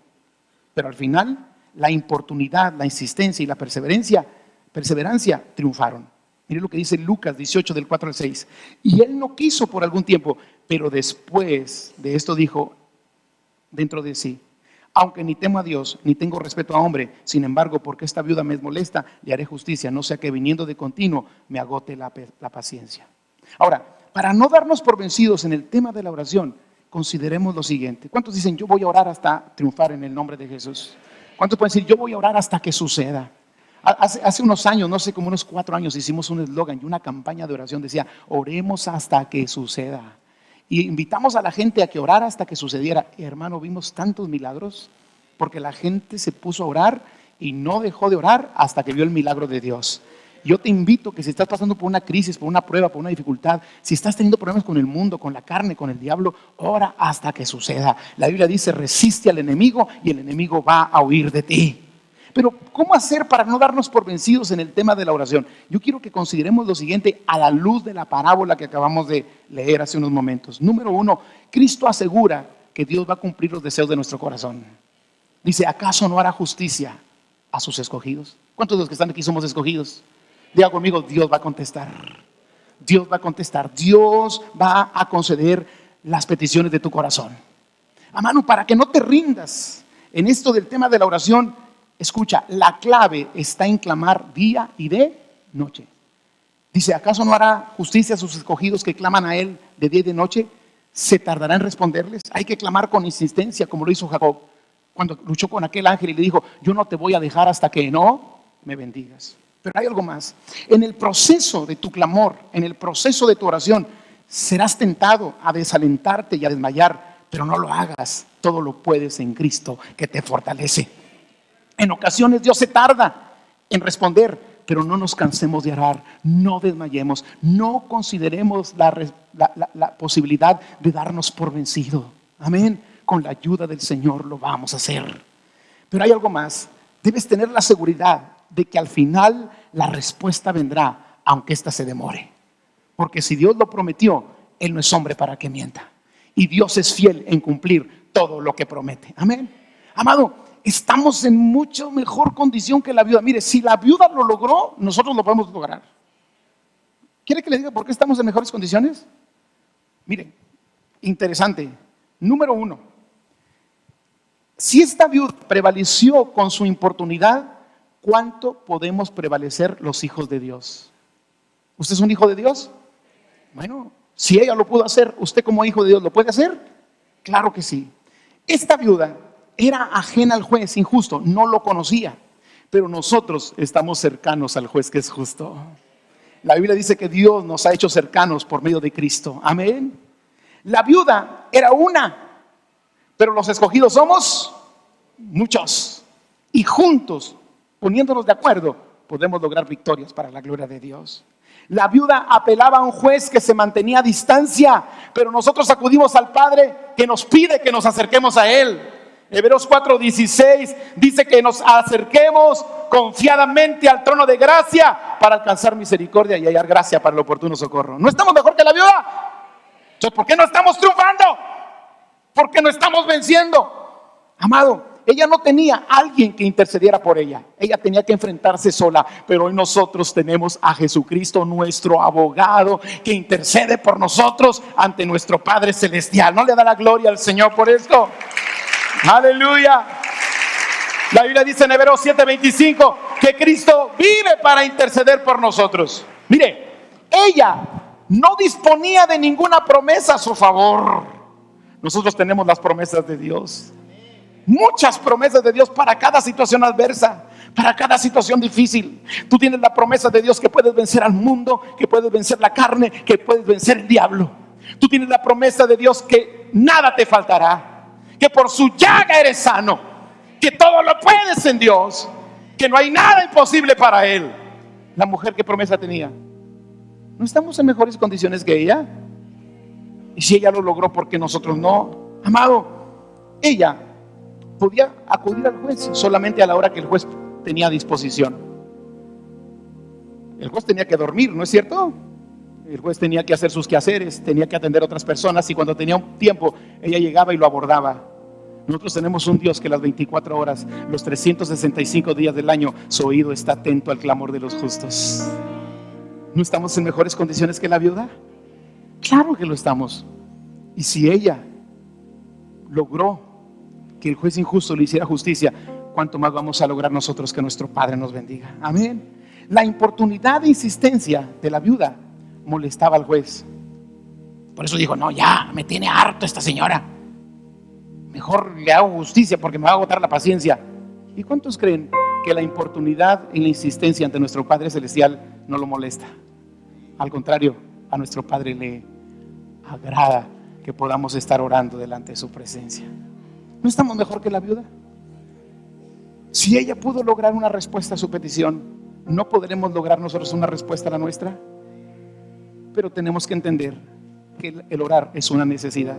pero al final la importunidad, la insistencia y la perseverancia triunfaron. Mire lo que dice Lucas 18 del 4 al 6. Y él no quiso por algún tiempo, pero después de esto dijo dentro de sí: aunque ni temo a Dios, ni tengo respeto a hombre, sin embargo, porque esta viuda me molesta, le haré justicia, no sea que viniendo de continuo me agote la paciencia. Ahora, para no darnos por vencidos en el tema de la oración, consideremos lo siguiente. ¿Cuántos dicen yo voy a orar hasta triunfar en el nombre de Jesús? ¿Cuántos pueden decir yo voy a orar hasta que suceda? Hace unos años, no sé, como unos 4 años, hicimos un eslogan y una campaña de oración. Decía: oremos hasta que suceda. Y invitamos a la gente a que orara hasta que sucediera. Y, hermano, vimos tantos milagros porque la gente se puso a orar y no dejó de orar hasta que vio el milagro de Dios. Yo te invito que si estás pasando por una crisis, por una prueba, por una dificultad, si estás teniendo problemas con el mundo, con la carne, con el diablo, ora hasta que suceda. La Biblia dice: resiste al enemigo y el enemigo va a huir de ti. Pero ¿cómo hacer para no darnos por vencidos en el tema de la oración? Yo quiero que consideremos lo siguiente a la luz de la parábola que acabamos de leer hace unos momentos. Número 1, Cristo asegura que Dios va a cumplir los deseos de nuestro corazón. Dice: ¿acaso no hará justicia a sus escogidos? ¿Cuántos de los que están aquí somos escogidos? Diga conmigo: Dios va a contestar. Dios va a contestar. Dios va a conceder las peticiones de tu corazón. Hermano, para que no te rindas en esto del tema de la oración, escucha, la clave está en clamar día y de noche. Dice: ¿acaso no hará justicia a sus escogidos que claman a Él de día y de noche? ¿Se tardará en responderles? Hay que clamar con insistencia, como lo hizo Jacob cuando luchó con aquel ángel y le dijo: yo no te voy a dejar hasta que no me bendigas. Pero hay algo más. En el proceso de tu clamor, en el proceso de tu oración, serás tentado a desalentarte y a desmayar, pero no lo hagas. Todo lo puedes en Cristo que te fortalece. En ocasiones Dios se tarda en responder, pero no nos cansemos de orar, no desmayemos, no consideremos la posibilidad de darnos por vencido. Amén. Con la ayuda del Señor lo vamos a hacer. Pero hay algo más. Debes tener la seguridad de que al final la respuesta vendrá, aunque ésta se demore. Porque si Dios lo prometió, Él no es hombre para que mienta. Y Dios es fiel en cumplir todo lo que promete. Amén. Amado, estamos en mucho mejor condición que la viuda. Mire, si la viuda lo logró, nosotros lo podemos lograr. ¿Quiere que le diga por qué estamos en mejores condiciones? Mire, interesante. Número 1, si esta viuda prevaleció con su importunidad, ¿cuánto podemos prevalecer los hijos de Dios? ¿Usted es un hijo de Dios? Bueno, si ella lo pudo hacer, ¿usted como hijo de Dios lo puede hacer? Claro que sí. Esta viuda era ajena al juez injusto, no lo conocía, pero nosotros estamos cercanos al juez que es justo. La Biblia dice que Dios nos ha hecho cercanos por medio de Cristo. Amén. La viuda era una, pero los escogidos somos muchos. Y juntos, poniéndonos de acuerdo, podemos lograr victorias para la gloria de Dios. La viuda apelaba a un juez que se mantenía a distancia, pero nosotros acudimos al Padre que nos pide que nos acerquemos a Él. Hebreos 4:16 dice que nos acerquemos confiadamente al trono de gracia para alcanzar misericordia y hallar gracia para el oportuno socorro. ¿No estamos mejor que la viuda? Entonces, ¿por qué no estamos triunfando? ¿Por qué no estamos venciendo? Amado, ella no tenía a alguien que intercediera por ella. Ella tenía que enfrentarse sola. Pero hoy nosotros tenemos a Jesucristo, nuestro abogado, que intercede por nosotros ante nuestro Padre Celestial. ¿No le da la gloria al Señor por esto? Aleluya. La Biblia dice en Hebreos 7:25 que Cristo vive para interceder por nosotros. Mire, ella no disponía de ninguna promesa a su favor. Nosotros tenemos las promesas de Dios. Muchas promesas de Dios para cada situación adversa, para cada situación difícil. Tú tienes la promesa de Dios que puedes vencer al mundo, que puedes vencer la carne, que puedes vencer el diablo. Tú tienes la promesa de Dios que nada te faltará, que por su llaga eres sano, que todo lo puedes en Dios, que no hay nada imposible para Él. La mujer, ¿qué promesa tenía? ¿No estamos en mejores condiciones que ella? Y si ella lo logró, ¿por qué nosotros no? Amado, ella podía acudir al juez solamente a la hora que el juez tenía a disposición. El juez tenía que dormir, ¿no es cierto? El juez tenía que hacer sus quehaceres, tenía que atender a otras personas, y cuando tenía un tiempo, ella llegaba y lo abordaba. Nosotros tenemos un Dios que las 24 horas, los 365 días del año, su oído está atento al clamor de los justos. ¿No estamos en mejores condiciones que la viuda? Claro que lo estamos. Y si ella logró que el juez injusto le hiciera justicia, ¿cuánto más vamos a lograr nosotros que nuestro Padre nos bendiga? Amén. La importunidad e insistencia de la viuda molestaba al juez. Por eso dijo: no, ya me tiene harto esta señora, mejor le hago justicia porque me va a agotar la paciencia. ¿Y cuántos creen que la importunidad y la insistencia ante nuestro Padre Celestial no lo molesta? Al contrario, a nuestro Padre le agrada que podamos estar orando delante de su presencia. ¿No estamos mejor que la viuda? Si ella pudo lograr una respuesta a su petición, ¿no podremos lograr nosotros una respuesta a la nuestra? Pero tenemos que entender que el orar es una necesidad,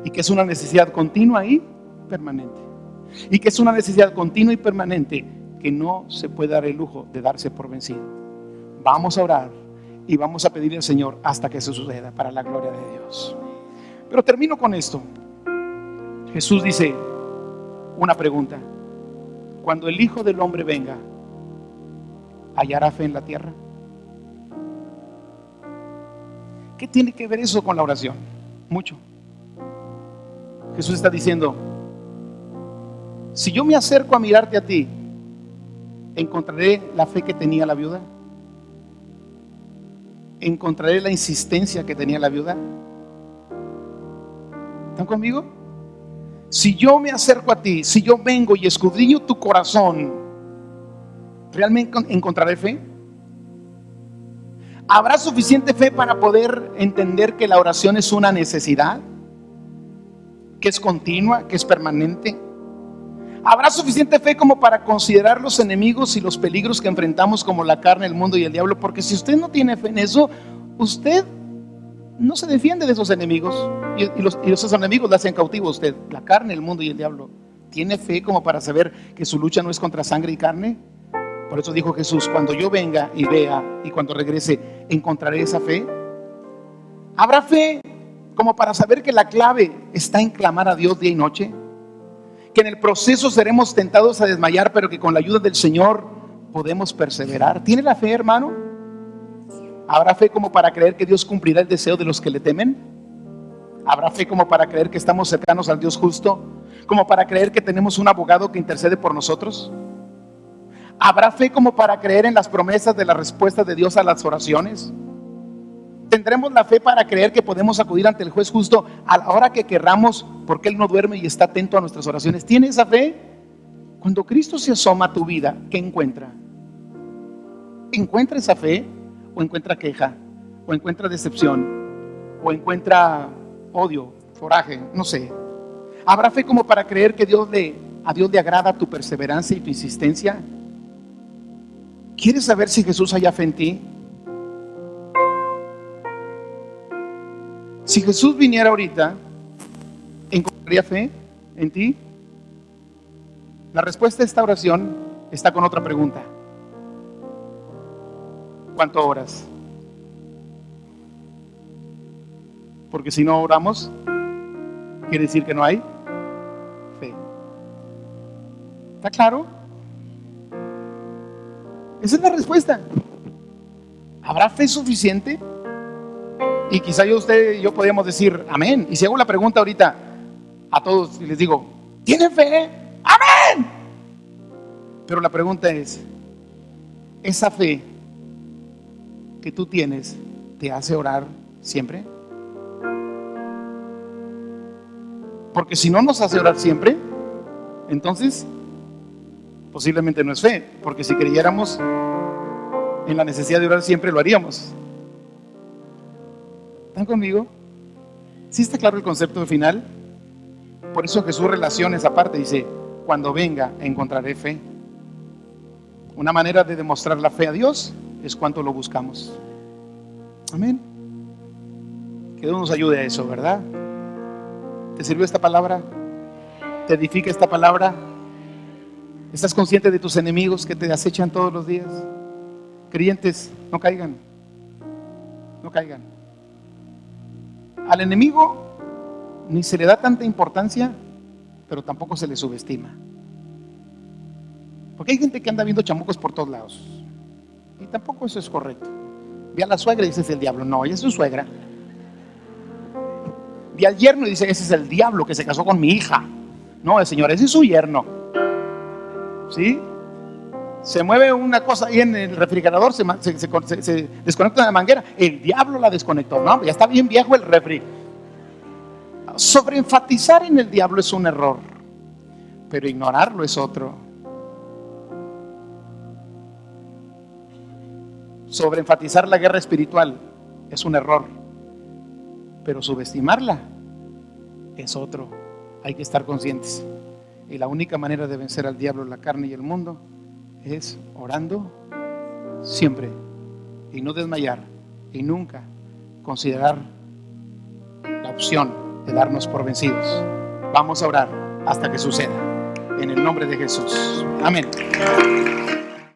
y que es una necesidad continua y permanente, y que es una necesidad continua y permanente que no se puede dar el lujo de darse por vencido. Vamos a orar y vamos a pedirle al Señor hasta que eso suceda, para la gloria de Dios. Pero termino con esto. Jesús dice una pregunta: cuando el Hijo del Hombre venga, ¿hallará fe en la tierra? ¿Qué tiene que ver eso con la oración? Mucho. Jesús está diciendo: si yo me acerco a mirarte a ti, ¿encontraré la fe que tenía la viuda? ¿Encontraré la insistencia que tenía la viuda? ¿Están conmigo? Si yo me acerco a ti, si yo vengo y escudriño tu corazón, ¿realmente encontraré fe? ¿Habrá suficiente fe para poder entender que la oración es una necesidad, que es continua, que es permanente? ¿Habrá suficiente fe como para considerar los enemigos y los peligros que enfrentamos, como la carne, el mundo y el diablo? Porque si usted no tiene fe en eso, usted no se defiende de esos enemigos, y esos enemigos le hacen cautivo a usted, la carne, el mundo y el diablo. ¿Tiene fe como para saber que su lucha no es contra sangre y carne? Por eso dijo Jesús: cuando yo venga y vea, y cuando regrese, ¿encontraré esa fe? ¿Habrá fe como para saber que la clave está en clamar a Dios día y noche? Que en el proceso seremos tentados a desmayar, pero que con la ayuda del Señor podemos perseverar. ¿Tiene la fe, hermano? ¿Habrá fe como para creer que Dios cumplirá el deseo de los que le temen? ¿Habrá fe como para creer que estamos cercanos al Dios justo? ¿Como para creer que tenemos un abogado que intercede por nosotros? ¿Habrá fe como para creer en las promesas de la respuesta de Dios a las oraciones? ¿Tendremos la fe para creer que podemos acudir ante el juez justo a la hora que querramos, porque Él no duerme y está atento a nuestras oraciones? ¿Tiene esa fe? Cuando Cristo se asoma a tu vida, ¿qué encuentra? ¿Encuentra esa fe? ¿O encuentra queja? ¿O encuentra decepción? ¿O encuentra odio, coraje? No sé. ¿Habrá fe como para creer que a Dios le agrada tu perseverancia y tu insistencia? ¿Quieres saber si Jesús haya fe en ti? Si Jesús viniera ahorita, ¿encontraría fe en ti? La respuesta a esta oración está con otra pregunta: ¿cuánto oras? Porque si no oramos, quiere decir que no hay fe. ¿Está claro? Esa es la respuesta. ¿Habrá fe suficiente? Y quizá usted y yo podríamos decir amén. Y si hago la pregunta ahorita a todos y les digo: ¿tienen fe? ¡Amén! Pero la pregunta es: ¿esa fe que tú tienes te hace orar siempre? Porque si no nos hace orar siempre, entonces posiblemente no es fe. Porque si creyéramos en la necesidad de orar siempre, lo haríamos. ¿Están conmigo? ¿Sí está claro el concepto final? Por eso Jesús relaciona esa parte. Dice: cuando venga, encontraré fe. Una manera de demostrar la fe a Dios es cuánto lo buscamos. Amén. Que Dios nos ayude a eso, ¿verdad? ¿Te sirvió esta palabra? ¿Te edifica esta palabra? ¿Estás consciente de tus enemigos que te acechan todos los días? Creyentes, no caigan. no caigan. Al enemigo ni se le da tanta importancia, pero tampoco se le subestima. Porque hay gente que anda viendo chamucos por todos lados, y tampoco eso es correcto. Ve a la suegra y dice: es el diablo. No, ella es su suegra. Ve al yerno y dice: ese es el diablo que se casó con mi hija. No, el señor, ese es su yerno. ¿Sí? Se mueve una cosa ahí en el refrigerador, se desconecta la manguera. El diablo la desconectó. No, ya está bien viejo el refri. Sobreenfatizar en el diablo es un error, pero ignorarlo es otro. Sobreenfatizar la guerra espiritual es un error, pero subestimarla es otro. Hay que estar conscientes. Y la única manera de vencer al diablo, la carne y el mundo es orando siempre, y no desmayar, y nunca considerar la opción de darnos por vencidos. Vamos a orar hasta que suceda, en el nombre de Jesús. Amén.